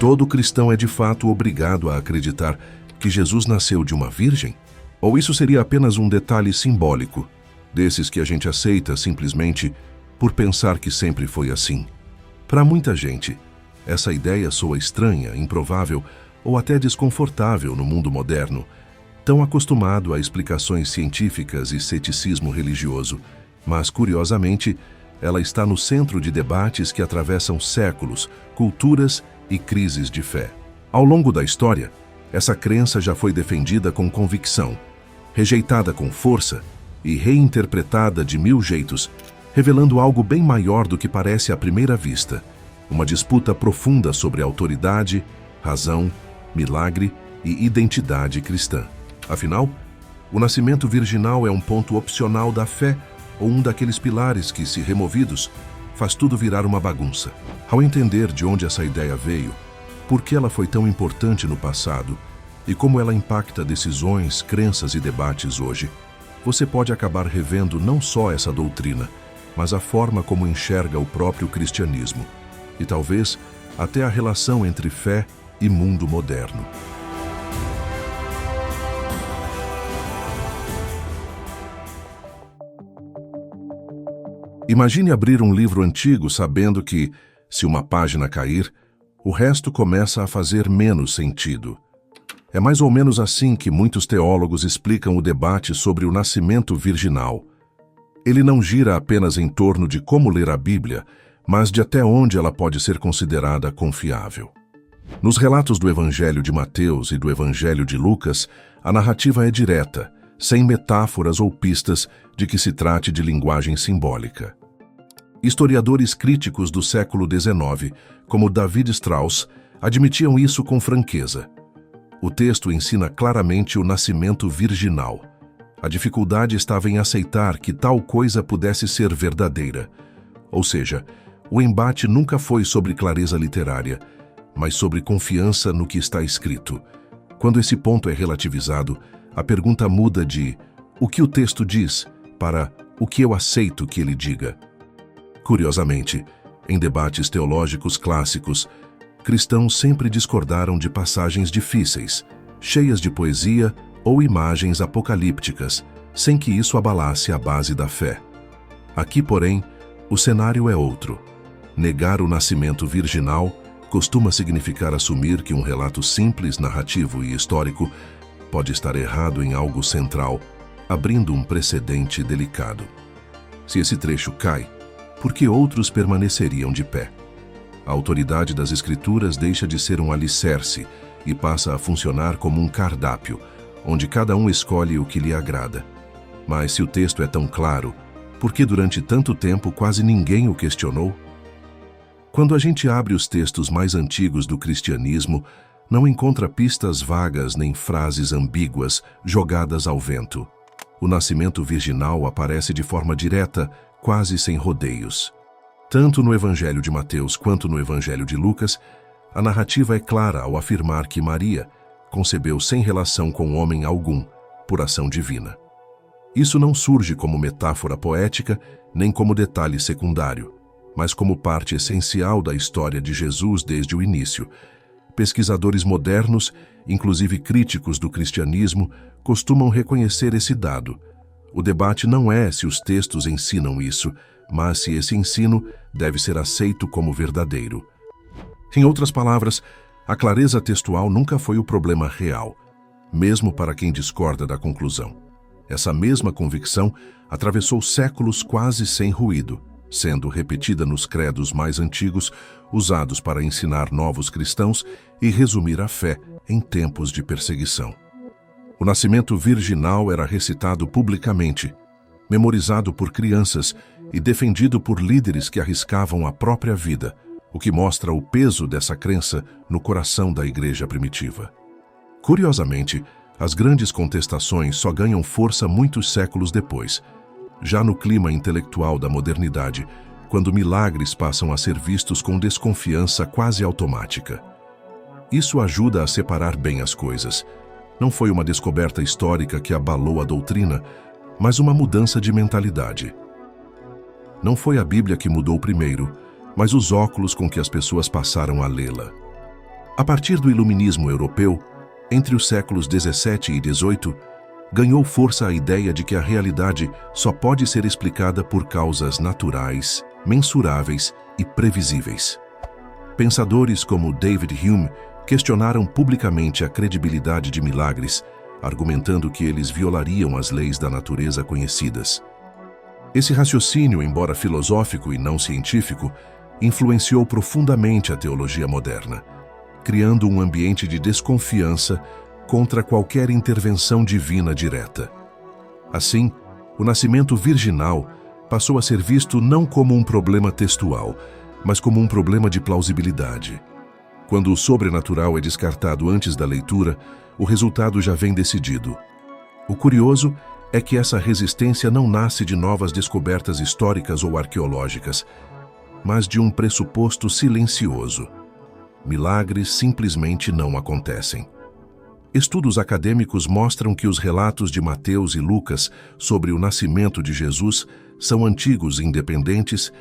Todo cristão é de fato obrigado a acreditar que Jesus nasceu de uma virgem? Ou isso seria apenas um detalhe simbólico, desses que a gente aceita simplesmente por pensar que sempre foi assim? Para muita gente, essa ideia soa estranha, improvável ou até desconfortável no mundo moderno, tão acostumado a explicações científicas e ceticismo religioso, mas, curiosamente, ela está no centro de debates que atravessam séculos, culturas e crises de fé. Ao longo da história, essa crença já foi defendida com convicção, rejeitada com força e reinterpretada de mil jeitos, revelando algo bem maior do que parece à primeira vista: uma disputa profunda sobre autoridade, razão, milagre e identidade cristã. Afinal, o nascimento virginal é um ponto opcional da fé ou um daqueles pilares que, se removidos, faz tudo virar uma bagunça? Ao entender de onde essa ideia veio, por que ela foi tão importante no passado e como ela impacta decisões, crenças e debates hoje, você pode acabar revendo não só essa doutrina, mas a forma como enxerga o próprio cristianismo e talvez até a relação entre fé e mundo moderno. Imagine abrir um livro antigo sabendo que, se uma página cair, o resto começa a fazer menos sentido. É mais ou menos assim que muitos teólogos explicam o debate sobre o nascimento virginal. Ele não gira apenas em torno de como ler a Bíblia, mas de até onde ela pode ser considerada confiável. Nos relatos do Evangelho de Mateus e do Evangelho de Lucas, a narrativa é direta, sem metáforas ou pistas de que se trate de linguagem simbólica. Historiadores críticos do século XIX, como David Strauss, admitiam isso com franqueza. O texto ensina claramente o nascimento virginal. A dificuldade estava em aceitar que tal coisa pudesse ser verdadeira. Ou seja, o embate nunca foi sobre clareza literária, mas sobre confiança no que está escrito. Quando esse ponto é relativizado, a pergunta muda de "o que o texto diz" para "o que eu aceito que ele diga". Curiosamente, em debates teológicos clássicos, cristãos sempre discordaram de passagens difíceis, cheias de poesia ou imagens apocalípticas, sem que isso abalasse a base da fé. Aqui, porém, o cenário é outro. Negar o nascimento virginal costuma significar assumir que um relato simples, narrativo e histórico pode estar errado em algo central, abrindo um precedente delicado. Se esse trecho cai, por que outros permaneceriam de pé? A autoridade das Escrituras deixa de ser um alicerce e passa a funcionar como um cardápio, onde cada um escolhe o que lhe agrada. Mas se o texto é tão claro, por que durante tanto tempo quase ninguém o questionou? Quando a gente abre os textos mais antigos do cristianismo, não encontra pistas vagas nem frases ambíguas jogadas ao vento. O nascimento virginal aparece de forma direta, quase sem rodeios. Tanto no Evangelho de Mateus quanto no Evangelho de Lucas, a narrativa é clara ao afirmar que Maria concebeu sem relação com homem algum, por ação divina. Isso não surge como metáfora poética, nem como detalhe secundário, mas como parte essencial da história de Jesus desde o início. Pesquisadores modernos, inclusive críticos do cristianismo, costumam reconhecer esse dado. O debate não é se os textos ensinam isso, mas se esse ensino deve ser aceito como verdadeiro. Em outras palavras, a clareza textual nunca foi o problema real, mesmo para quem discorda da conclusão. Essa mesma convicção atravessou séculos quase sem ruído, sendo repetida nos credos mais antigos, usados para ensinar novos cristãos e resumir a fé em tempos de perseguição. O nascimento virginal era recitado publicamente, memorizado por crianças e defendido por líderes que arriscavam a própria vida, o que mostra o peso dessa crença no coração da igreja primitiva. Curiosamente, as grandes contestações só ganham força muitos séculos depois, já no clima intelectual da modernidade, quando milagres passam a ser vistos com desconfiança quase automática. Isso ajuda a separar bem as coisas. Não foi uma descoberta histórica que abalou a doutrina, mas uma mudança de mentalidade. Não foi a Bíblia que mudou primeiro, mas os óculos com que as pessoas passaram a lê-la. A partir do iluminismo europeu, entre os séculos 17 e 18, ganhou força a ideia de que a realidade só pode ser explicada por causas naturais, mensuráveis e previsíveis. Pensadores como David Hume questionaram publicamente a credibilidade de milagres, argumentando que eles violariam as leis da natureza conhecidas. Esse raciocínio, embora filosófico e não científico, influenciou profundamente a teologia moderna, criando um ambiente de desconfiança contra qualquer intervenção divina direta. Assim, o nascimento virginal passou a ser visto não como um problema textual, mas como um problema de plausibilidade. Quando o sobrenatural é descartado antes da leitura, o resultado já vem decidido. O curioso é que essa resistência não nasce de novas descobertas históricas ou arqueológicas, mas de um pressuposto silencioso. Milagres simplesmente não acontecem. Estudos acadêmicos mostram que os relatos de Mateus e Lucas sobre o nascimento de Jesus são antigos e independentes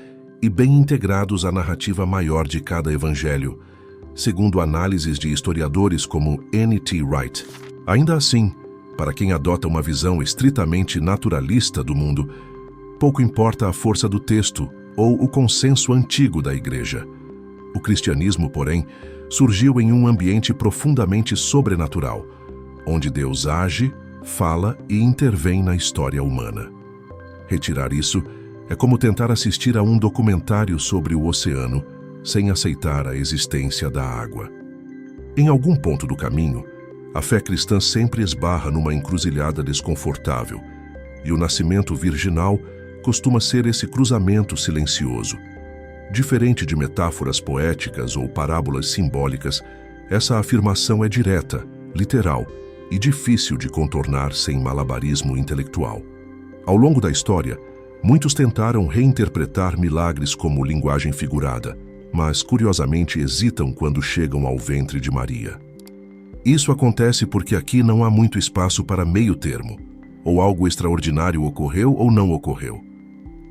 e bem integrados à narrativa maior de cada evangelho, segundo análises de historiadores como N.T. Wright. Ainda assim, para quem adota uma visão estritamente naturalista do mundo, pouco importa a força do texto ou o consenso antigo da Igreja. O cristianismo, porém, surgiu em um ambiente profundamente sobrenatural, onde Deus age, fala e intervém na história humana. Retirar isso é como tentar assistir a um documentário sobre o oceano sem aceitar a existência da água. Em algum ponto do caminho, a fé cristã sempre esbarra numa encruzilhada desconfortável, e o nascimento virginal costuma ser esse cruzamento silencioso. Diferente de metáforas poéticas ou parábolas simbólicas, essa afirmação é direta, literal e difícil de contornar sem malabarismo intelectual. Ao longo da história, muitos tentaram reinterpretar milagres como linguagem figurada, mas curiosamente hesitam quando chegam ao ventre de Maria. Isso acontece porque aqui não há muito espaço para meio termo. Ou algo extraordinário ocorreu ou não ocorreu.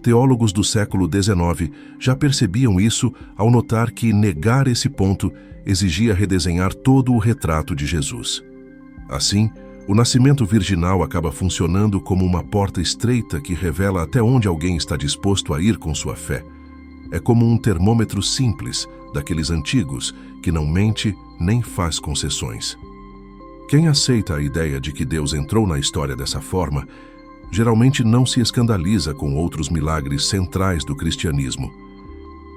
Teólogos do século XIX já percebiam isso ao notar que negar esse ponto exigia redesenhar todo o retrato de Jesus. Assim, o nascimento virginal acaba funcionando como uma porta estreita que revela até onde alguém está disposto a ir com sua fé. É como um termômetro simples, daqueles antigos, que não mente nem faz concessões. Quem aceita a ideia de que Deus entrou na história dessa forma, geralmente não se escandaliza com outros milagres centrais do cristianismo.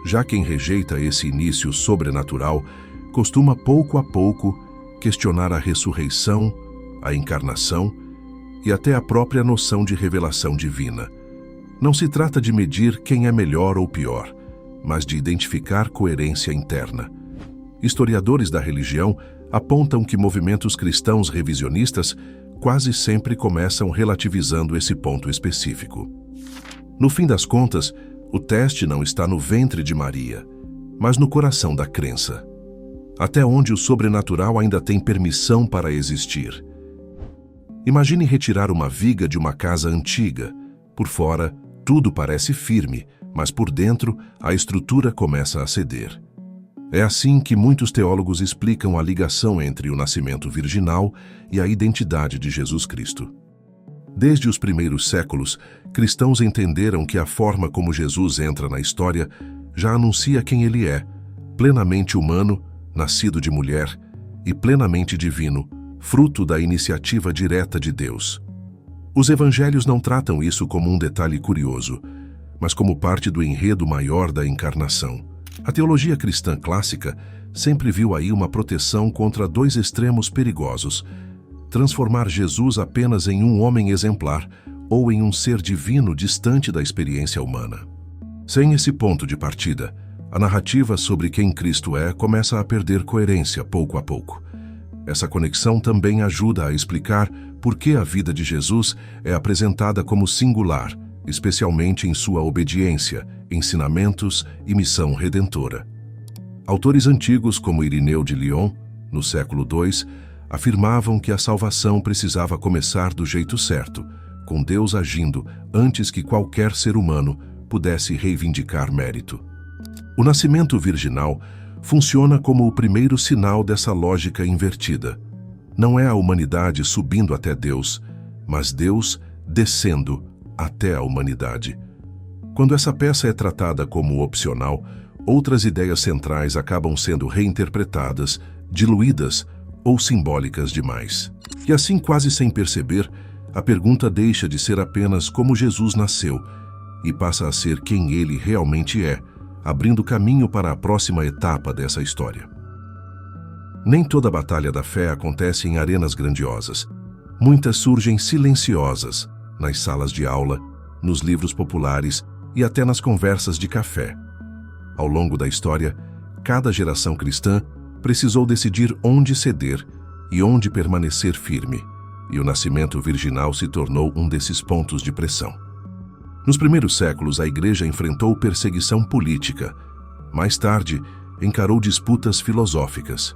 Já quem rejeita esse início sobrenatural costuma pouco a pouco questionar a ressurreição, a encarnação e até a própria noção de revelação divina. Não se trata de medir quem é melhor ou pior, mas de identificar coerência interna. Historiadores da religião apontam que movimentos cristãos revisionistas quase sempre começam relativizando esse ponto específico. No fim das contas, o teste não está no ventre de Maria, mas no coração da crença. Até onde o sobrenatural ainda tem permissão para existir. Imagine retirar uma viga de uma casa antiga. Por fora, tudo parece firme, mas por dentro, a estrutura começa a ceder. É assim que muitos teólogos explicam a ligação entre o nascimento virginal e a identidade de Jesus Cristo. Desde os primeiros séculos, cristãos entenderam que a forma como Jesus entra na história já anuncia quem ele é, plenamente humano, nascido de mulher, e plenamente divino, fruto da iniciativa direta de Deus. Os evangelhos não tratam isso como um detalhe curioso, mas como parte do enredo maior da encarnação. A teologia cristã clássica sempre viu aí uma proteção contra dois extremos perigosos: transformar Jesus apenas em um homem exemplar ou em um ser divino distante da experiência humana. Sem esse ponto de partida, a narrativa sobre quem Cristo é começa a perder coerência pouco a pouco. Essa conexão também ajuda a explicar por que a vida de Jesus é apresentada como singular, especialmente em sua obediência, ensinamentos e missão redentora. Autores antigos como Irineu de Lyon, no século II, afirmavam que a salvação precisava começar do jeito certo, com Deus agindo antes que qualquer ser humano pudesse reivindicar mérito. O nascimento virginal funciona como o primeiro sinal dessa lógica invertida. Não é a humanidade subindo até Deus, mas Deus descendo até a humanidade. Quando essa peça é tratada como opcional, outras ideias centrais acabam sendo reinterpretadas, diluídas ou simbólicas demais. E assim, quase sem perceber, a pergunta deixa de ser apenas como Jesus nasceu e passa a ser quem ele realmente é, abrindo caminho para a próxima etapa dessa história. Nem toda batalha da fé acontece em arenas grandiosas. Muitas surgem silenciosas, nas salas de aula, nos livros populares e até nas conversas de café. Ao longo da história, cada geração cristã precisou decidir onde ceder e onde permanecer firme, e o nascimento virginal se tornou um desses pontos de pressão. Nos primeiros séculos, a Igreja enfrentou perseguição política. Mais tarde, encarou disputas filosóficas.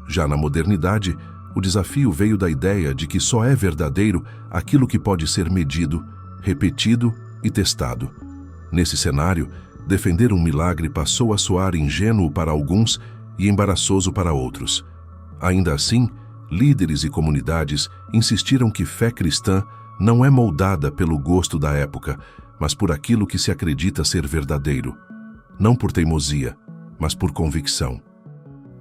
Já na modernidade, o desafio veio da ideia de que só é verdadeiro aquilo que pode ser medido, repetido e testado. Nesse cenário, defender um milagre passou a soar ingênuo para alguns e embaraçoso para outros. Ainda assim, líderes e comunidades insistiram que fé cristã não é moldada pelo gosto da época, mas por aquilo que se acredita ser verdadeiro. Não por teimosia, mas por convicção.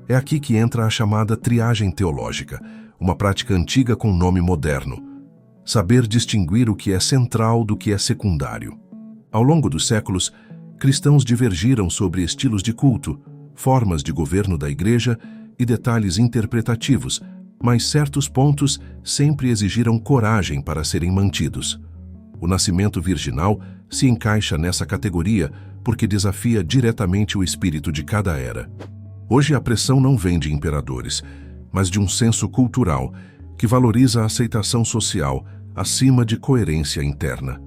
É aqui que entra a chamada triagem teológica, uma prática antiga com nome moderno. Saber distinguir o que é central do que é secundário. Ao longo dos séculos, cristãos divergiram sobre estilos de culto, formas de governo da Igreja e detalhes interpretativos, mas certos pontos sempre exigiram coragem para serem mantidos. O nascimento virginal se encaixa nessa categoria porque desafia diretamente o espírito de cada era. Hoje a pressão não vem de imperadores, mas de um senso cultural que valoriza a aceitação social acima de coerência interna.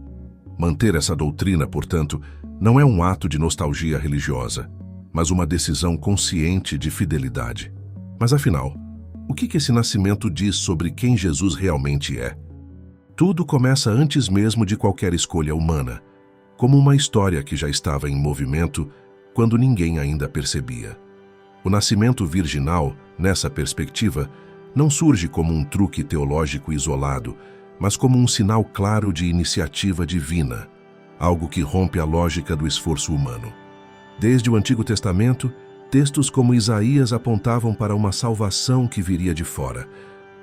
Manter essa doutrina, portanto, não é um ato de nostalgia religiosa, mas uma decisão consciente de fidelidade. Mas afinal, o que esse nascimento diz sobre quem Jesus realmente é? Tudo começa antes mesmo de qualquer escolha humana, como uma história que já estava em movimento quando ninguém ainda percebia. O nascimento virginal, nessa perspectiva, não surge como um truque teológico isolado, mas como um sinal claro de iniciativa divina, algo que rompe a lógica do esforço humano. Desde o Antigo Testamento, textos como Isaías apontavam para uma salvação que viria de fora,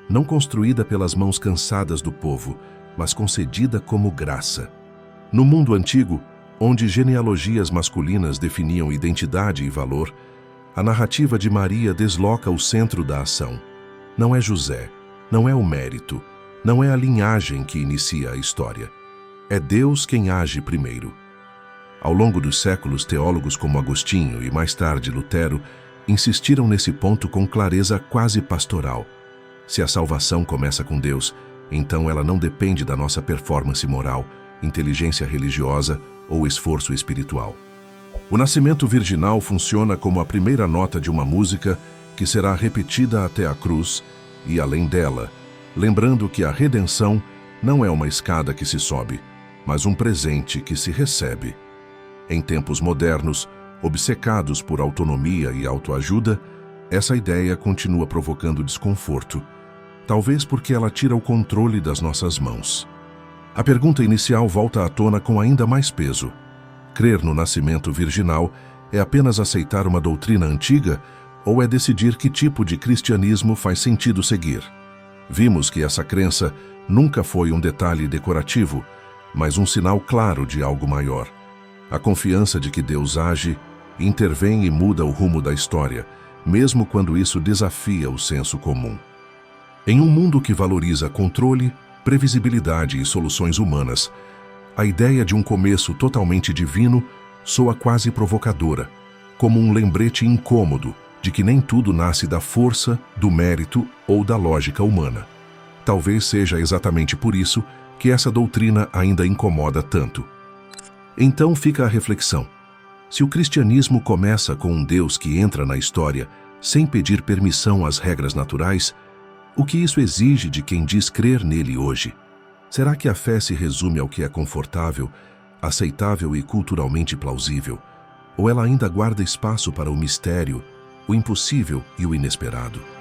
não construída pelas mãos cansadas do povo, mas concedida como graça. No mundo antigo, onde genealogias masculinas definiam identidade e valor, a narrativa de Maria desloca o centro da ação. Não é José, não é o mérito, não é a linhagem que inicia a história. É Deus quem age primeiro. Ao longo dos séculos, teólogos como Agostinho e mais tarde Lutero insistiram nesse ponto com clareza quase pastoral. Se a salvação começa com Deus, então ela não depende da nossa performance moral, inteligência religiosa ou esforço espiritual. O nascimento virginal funciona como a primeira nota de uma música que será repetida até a cruz e além dela, lembrando que a redenção não é uma escada que se sobe, mas um presente que se recebe. Em tempos modernos, obcecados por autonomia e autoajuda, essa ideia continua provocando desconforto, talvez porque ela tira o controle das nossas mãos. A pergunta inicial volta à tona com ainda mais peso. Crer no nascimento virginal é apenas aceitar uma doutrina antiga ou é decidir que tipo de cristianismo faz sentido seguir? Vimos que essa crença nunca foi um detalhe decorativo, mas um sinal claro de algo maior. A confiança de que Deus age, intervém e muda o rumo da história, mesmo quando isso desafia o senso comum. Em um mundo que valoriza controle, previsibilidade e soluções humanas, a ideia de um começo totalmente divino soa quase provocadora, como um lembrete incômodo de que nem tudo nasce da força, do mérito ou da lógica humana. Talvez seja exatamente por isso que essa doutrina ainda incomoda tanto. Então fica a reflexão. Se o cristianismo começa com um Deus que entra na história sem pedir permissão às regras naturais, o que isso exige de quem diz crer nele hoje? Será que a fé se resume ao que é confortável, aceitável e culturalmente plausível? Ou ela ainda guarda espaço para o mistério, o impossível e o inesperado.